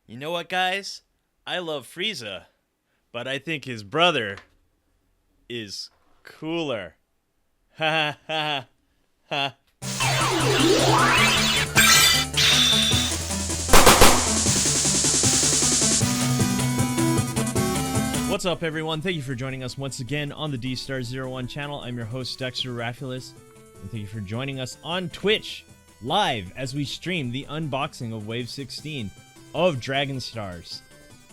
You know what, guys? I love Frieza, but I think his brother is cooler. Ha ha ha ha. What's up, everyone? Thank you for joining us once again on the Dstar01 channel. I'm your host, Dexter Arafiles, and thank you for joining us on Twitch live as we stream the unboxing of Wave 16 of Dragon Stars,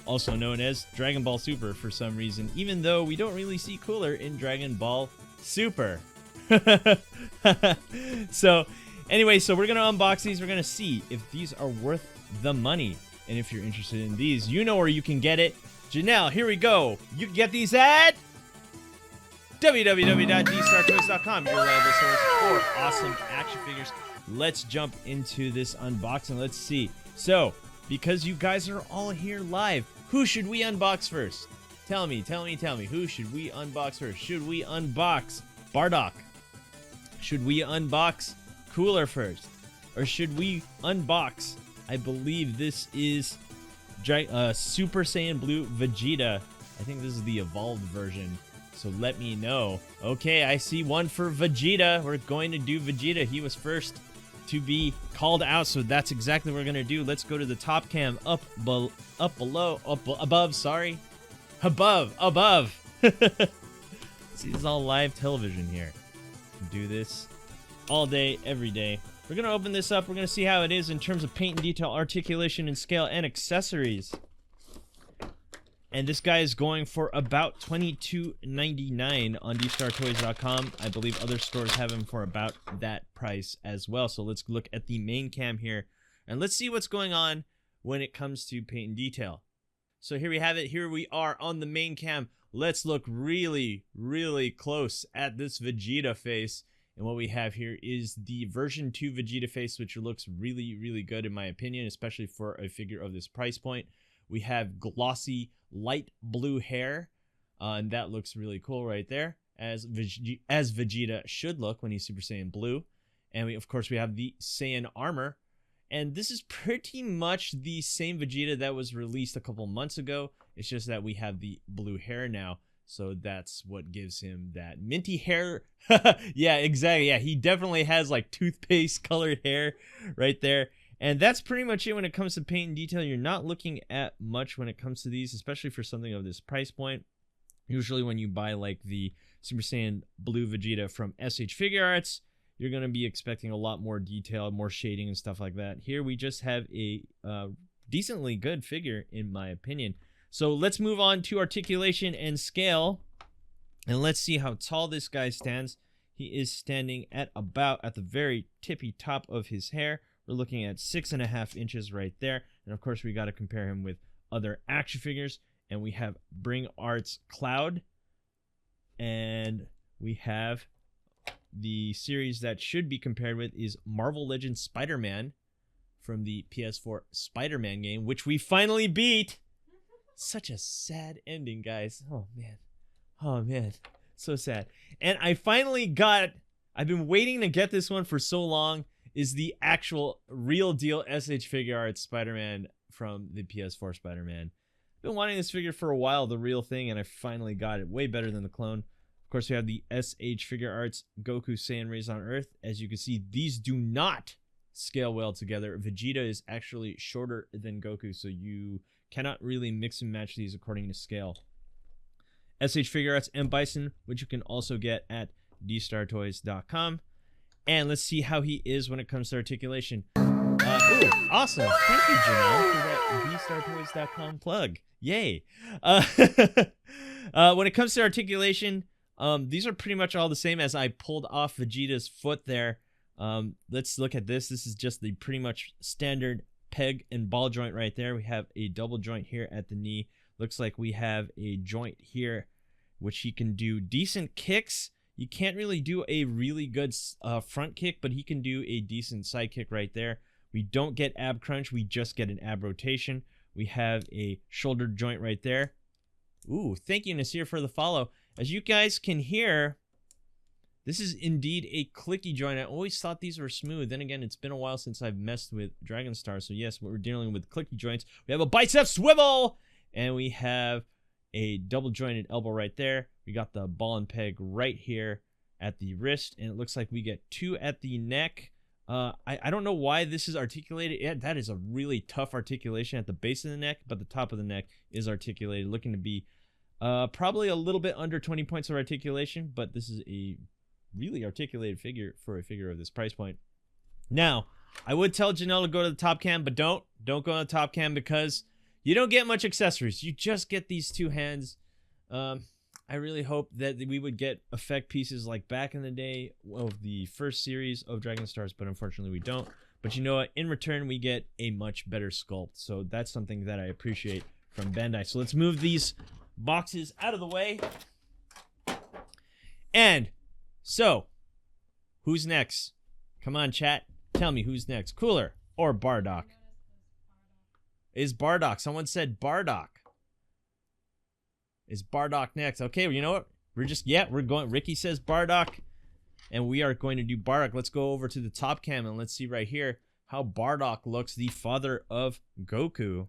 also known as Dragon Ball Super for some reason, even though we don't really see Cooler in Dragon Ball Super. So anyway, we're gonna unbox these. We're gonna see if these are worth the money, and if you're interested in these, you know where you can get it. Janelle, here we go. You can get these at www.Dstar01 your reliable source for awesome action figures. Let's jump into this unboxing. Let's see. So, because you guys are all here live, who should we unbox first? Tell me. Who should we unbox first? Should we unbox Bardock? Should we unbox Cooler first? Or should we unbox, I believe this is Super Saiyan Blue Vegeta. I think this is the evolved version, so let me know. Okay, I see one for Vegeta. We're going to do Vegeta. He was first to be called out, so that's exactly what we're gonna do. Let's go to the top cam, above. See, this is all live television here. Do this all day, every day. We're going to open this up. We're going to see how it is in terms of paint and detail, articulation and scale, and accessories. And this guy is going for about $22.99 on dstartoys.com. I believe other stores have him for about that price as well. So let's look at the main cam here, and let's see what's going on when it comes to paint and detail. So here we have it. Here we are on the main cam. Let's look really, really close at this Vegeta face. And what we have here is the version 2 Vegeta face, which looks really, really good in my opinion, especially for a figure of this price point. We have glossy light blue hair, and that looks really cool right there, as Vegeta should look when he's Super Saiyan Blue. And of course, we have the Saiyan armor. And this is pretty much the same Vegeta that was released a couple months ago. It's just that we have the blue hair now. So that's what gives him that minty hair. Yeah, exactly. Yeah, he definitely has like toothpaste colored hair right there. And that's pretty much it when it comes to paint and detail. You're not looking at much when it comes to these, especially for something of this price point. Usually when you buy like the Super Saiyan Blue Vegeta from fHKWX, you're going to be expecting a lot more detail, more shading and stuff like that. Here we just have a decently good figure in my opinion. So let's move on to articulation and scale, and let's see how tall this guy stands. He is standing at about at the very tippy top of his hair. We're looking at 6.5 inches right there. And of course, we got to compare him with other action figures. And we have Bring Arts Cloud, and we have the series that should be compared with is Marvel Legends Spider-Man from the PS4 Spider-Man game, which we finally beat. Such a sad ending, guys. Oh man, so sad. And I finally got, I've been waiting to get this one for so long, is the actual real deal fHKWX Spider-Man from the PS4 Spider-Man. I've been wanting this figure for a while, the real thing, and I finally got it. Way better than the clone. Of course, we have the fHKWX Goku Saiyan Raised on Earth. As you can see, these do not scale well together. Vegeta is actually shorter than Goku, so you cannot really mix and match these according to scale. fHKWX M Bison, which you can also get at dstartoys.com. And let's see how he is when it comes to articulation. Ooh, awesome. Thank you, Janelle, for that dstartoys.com plug. Yay. When it comes to articulation, these are pretty much all the same as I pulled off Vegeta's foot there. Let's look at this. This is just the pretty much standard peg and ball joint right there. We have a double joint here at the knee. Looks like we have a joint here, which he can do decent kicks. You can't really do a really good front kick, but he can do a decent side kick right there. We don't get ab crunch. We just get an ab rotation. We have a shoulder joint right there. Ooh, thank you, Nasir, for the follow. As you guys can hear, This is indeed a clicky joint. I always thought these were smooth. Then again, it's been a while since I've messed with Dragon Star. So yes, we're dealing with clicky joints. We have a bicep swivel, and we have a double jointed elbow right there. We got the ball and peg right here at the wrist, and it looks like we get 2 at the neck. I don't know why this is articulated. Yeah, that is a really tough articulation at the base of the neck, but the top of the neck is articulated, looking to be probably a little bit under 20 points of articulation, but this is a really articulated figure for a figure of this price point. Now, I would tell Janelle to go to the top cam, but don't go on the top cam because you don't get much accessories. You just get these 2 hands. I really hope that we would get effect pieces like back in the day of the first series of Dragon Stars, but unfortunately we don't. But you know what? In return, we get a much better sculpt. So that's something that I appreciate from Bandai. So let's move these boxes out of the way. And so, who's next? Come on, chat. Tell me who's next. Cooler or Bardock? Is Bardock? Someone said Bardock. Is Bardock next? Okay, well, you know what? We're going. Ricky says Bardock, and we are going to do Bardock. Let's go over to the top cam and let's see right here how Bardock looks, the father of Goku.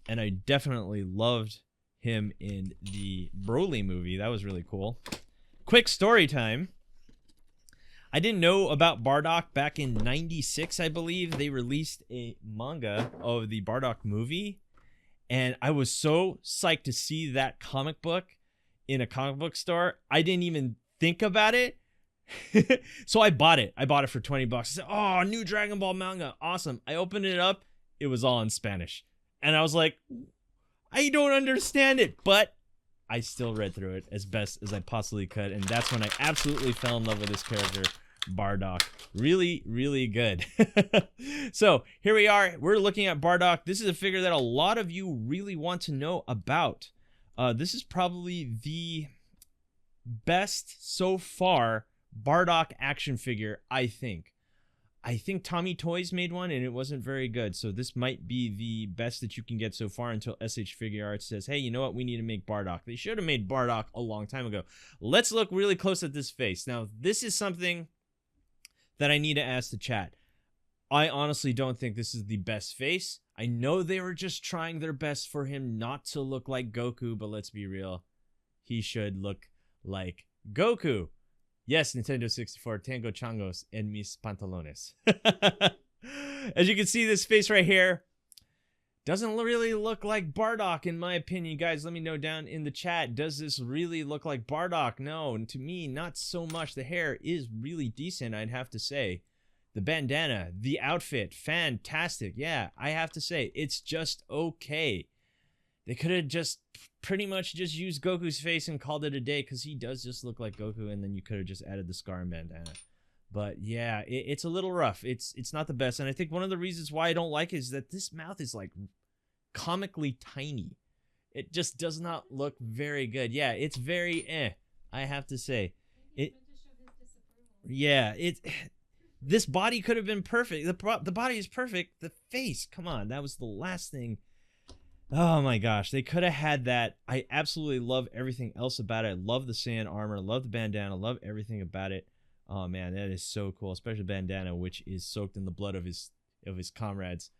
And I definitely loved him in the Broly movie. That was really cool. Quick story time. I didn't know about Bardock back in '96, I believe. They released a manga of the Bardock movie. And I was so psyched to see that comic book in a comic book store. I didn't even think about it. So I bought it. I bought it for 20 bucks. I said, oh, new Dragon Ball manga. Awesome. I opened it up. It was all in Spanish. And I was like, I don't understand it. But I still read through it as best as I possibly could. And that's when I absolutely fell in love with this character, Bardock. Really, really good. So here we are. We're looking at Bardock. This is a figure that a lot of you really want to know about. This is probably the best so far Bardock action figure, I think. I think Tommy Toys made one and it wasn't very good. So this might be the best that you can get so far until SH Figure Arts says, hey, you know what? We need to make Bardock. They should have made Bardock a long time ago. Let's look really close at this face. Now, this is something that I need to ask the chat. I honestly don't think this is the best face. I know they were just trying their best for him not to look like Goku, but let's be real. He should look like Goku. Yes, Nintendo 64, Tango Changos, and mis pantalones. As you can see, this face right here doesn't really look like Bardock, in my opinion. Guys, let me know down in the chat. Does this really look like Bardock? No, and to me, not so much. The hair is really decent, I'd have to say. The bandana, the outfit, fantastic. Yeah, I have to say, it's just okay. They could have just pretty much just used Goku's face and called it a day, because he does just look like Goku, and then you could have just added the scar and bandana. But yeah, it's a little rough. It's not the best, and I think one of the reasons why I don't like it is that this mouth is like comically tiny. It just does not look very good. Yeah, it's very I have to say. This body could have been perfect. The body is perfect. The face, come on, that was the last thing. Oh my gosh, they could have had that. I absolutely love everything else about it. I love the Saiyan armor, love the bandana, love everything about it. Oh man, that is so cool, especially bandana, which is soaked in the blood of his comrades.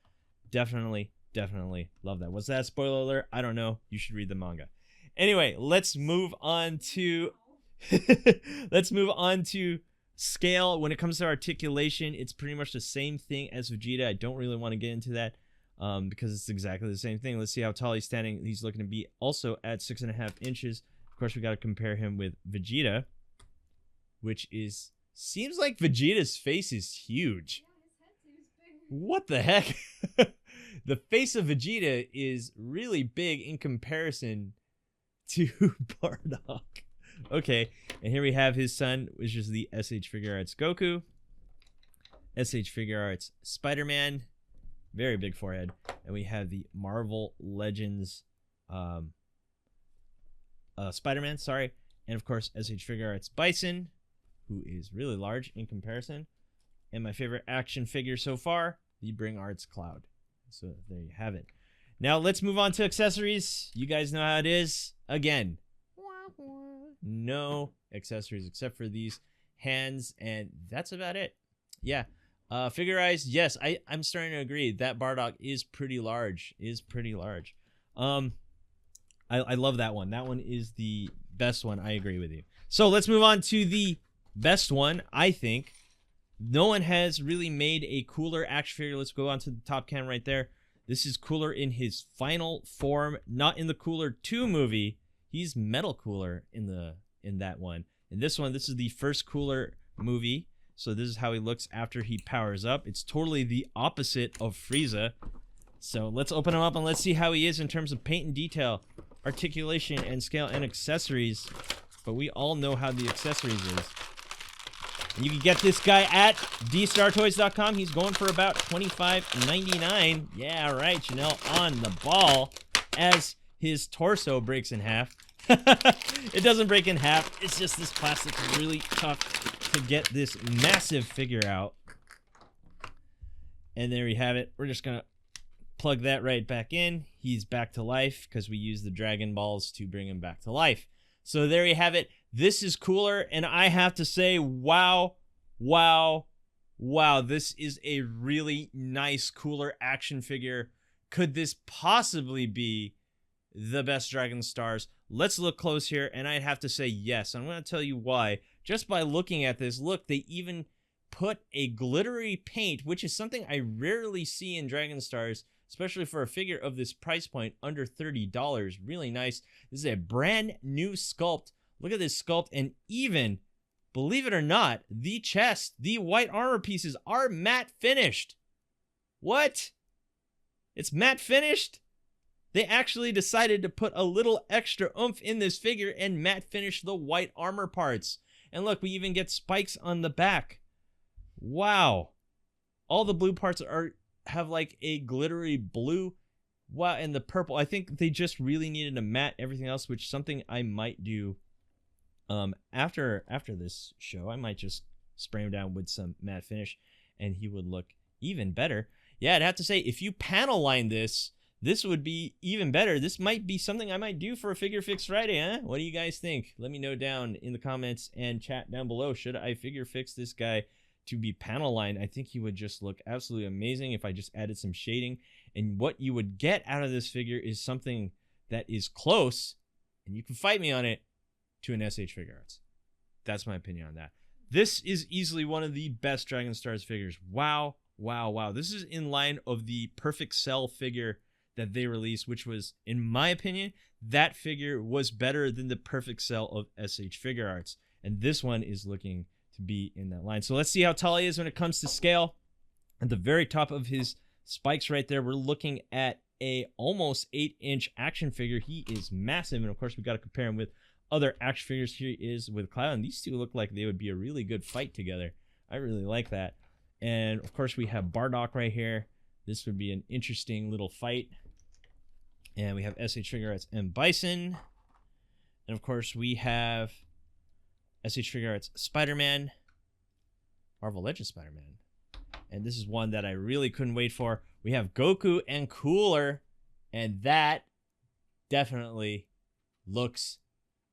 Definitely love that. Was that a spoiler alert? I don't know. You should read the manga. Anyway, let's move on to scale. When it comes to articulation, it's pretty much the same thing as Vegeta. I don't really want to get into that because it's exactly the same thing. Let's see how tall he's standing. He's looking to be also at 6.5 inches. Of course, we got to compare him with Vegeta, which seems like Vegeta's face is huge. What the heck? The face of Vegeta is really big in comparison to Bardock. Okay, and here we have his son, which is the SH Figure Arts Goku. SH Figure Arts Spider-Man. Very big forehead. And we have the Marvel Legends Spider-Man, sorry. And of course, SH Figure Arts Bison, who is really large in comparison. And my favorite action figure so far, the Bring Arts Cloud. So there you have it. Now let's move on to accessories. You guys know how it is. Again, no accessories except for these hands, and that's about it. Yeah. Figurized, yes, I'm starting to agree that Bardock is pretty large. I love that one. That one is the best one. I agree with you. So let's move on to the best one, I think. No one has really made a cooler action figure. Let's go on to the top cam right there. This is Cooler in his final form, not in the Cooler 2 movie. He's Metal Cooler in that one. In this one, this is the first Cooler movie. So this is how he looks after he powers up. It's totally the opposite of Frieza. So let's open him up and let's see how he is in terms of paint and detail, articulation and scale and accessories. But we all know how the accessories is. And you can get this guy at Dstar01 He's going for about $25.99. Yeah, right, Janelle on the ball as his torso breaks in half. It doesn't break in half. It's just this plastic is really tough to get this massive figure out. And there we have it. We're just going to plug that right back in. He's back to life because we use the Dragon Balls to bring him back to life. So there you have it. This is Cooler, and I have to say, wow, wow, wow. This is a really nice Cooler action figure. Could this possibly be the best Dragon Stars? Let's look close here, and I'd have to say yes. I'm going to tell you why. Just by looking at this, look, they even put a glittery paint, which is something I rarely see in Dragon Stars, especially for a figure of this price point, under $30. Really nice. This is a brand new sculpt. Look at this sculpt, and even, believe it or not, the chest, the white armor pieces are matte finished. What? It's matte finished? They actually decided to put a little extra oomph in this figure and matte finish the white armor parts. And look, we even get spikes on the back. Wow. All the blue parts have like a glittery blue. Wow, and the purple. I think they just really needed to matte everything else, which is something I might do after this show. I might just spray him down with some matte finish and he would look even better. Yeah, I'd have to say, if you panel line this would be even better. This might be something I might do for a Figure Fix Friday, huh? What do you guys think? Let me know down in the comments and chat down below. Should I figure fix this guy to be panel lined? I think he would just look absolutely amazing if I just added some shading. And what you would get out of this figure is something that is close, and you can fight me on it, to an SH Figure Arts. That's my opinion on that. This is easily one of the best Dragon Stars figures. Wow, wow, wow. This is in line of the Perfect Cell figure that they released, which was, in my opinion, that figure was better than the Perfect Cell of SH Figure Arts. And this one is looking to be in that line. So let's see how tall he is when it comes to scale. At the very top of his spikes right there, we're looking at a almost 8-inch action figure. He is massive, and of course we got to compare him with other action figures. Here he is with Cloud, and these two look like they would be a really good fight together. I really like that. And of course we have Bardock right here. This would be an interesting little fight. And we have SH Figure Arts and Bison. And of course we have SH Figure Arts Spider-Man, Marvel Legends Spider-Man. And this is one that I really couldn't wait for. We have Goku and Cooler, and that definitely looks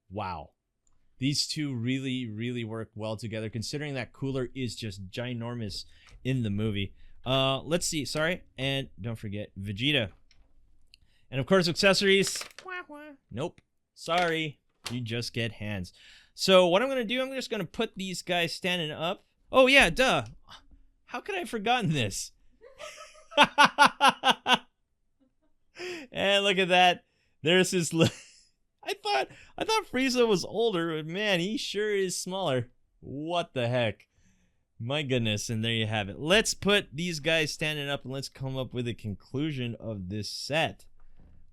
wow. These two really, really work well together, considering that Cooler is just ginormous in the movie. Let's see. Sorry. And don't forget Vegeta. And of course, accessories. Nope. Sorry. You just get hands. So what I'm going to do, I'm just going to put these guys standing up. Oh, yeah. Duh. How could I have forgotten this? And look at that. There's his... I thought Frieza was older, but man, he sure is smaller. What the heck? My goodness, and there you have it. Let's put these guys standing up and let's come up with a conclusion of this set.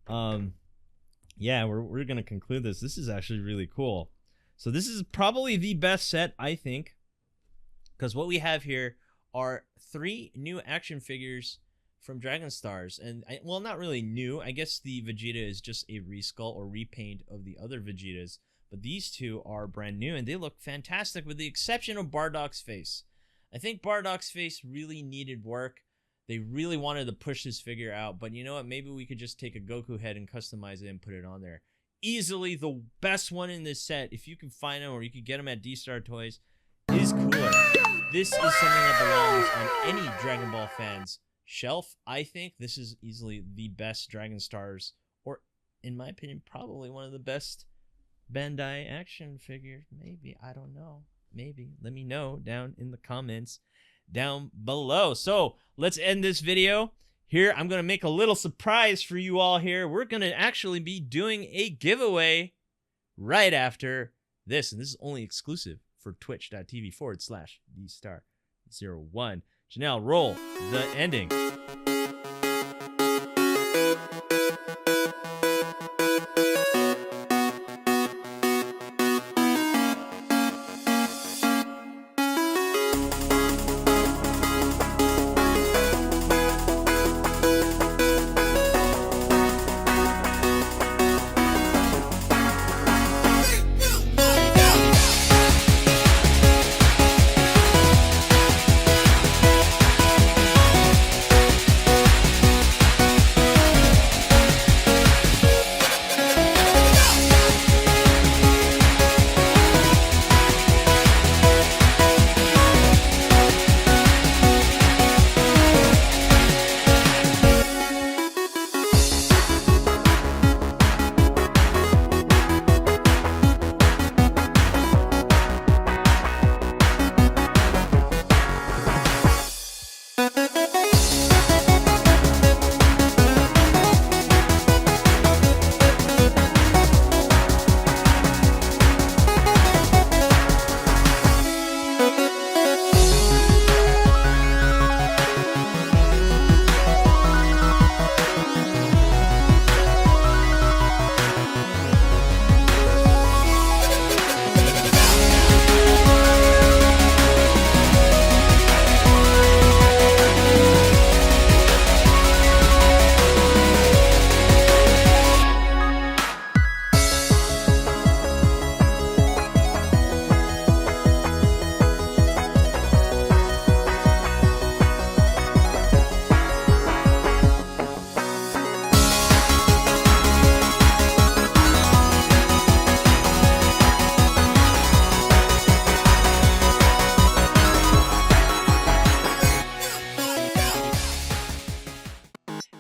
Yeah, we're going to conclude this. This is actually really cool. So this is probably the best set, I think, because what we have here are 3 new action figures from Dragon Stars, and well, not really new. I guess the Vegeta is just a resculpt or repaint of the other Vegetas, but these two are brand new and they look fantastic, with the exception of Bardock's face. I think Bardock's face really needed work. They really wanted to push this figure out, but you know what? Maybe we could just take a Goku head and customize it and put it on there. easily the best one in this set. If you can find them or you can get them at Dstar Toys, is cooler. This is something that belongs on any Dragon Ball fan's shelf. I think this is easily the best Dragon Stars, or in my opinion, probably one of the best Bandai action figures. Maybe, I don't know. Maybe. Let me know down in the comments down below. So let's end this video here. I'm going to make a little surprise for you all here. We're going to actually be doing a giveaway right after this. And this is only exclusive for twitch.tv/Dstar01. Janelle, roll the ending.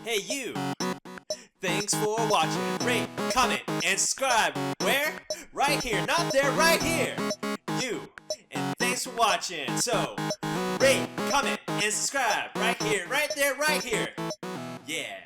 Hey you! Thanks for watching. Rate, comment, and subscribe. Where? Right here. Not there, right here. You. And thanks for watching. So, rate, comment, and subscribe. Right here, right there, right here. Yeah.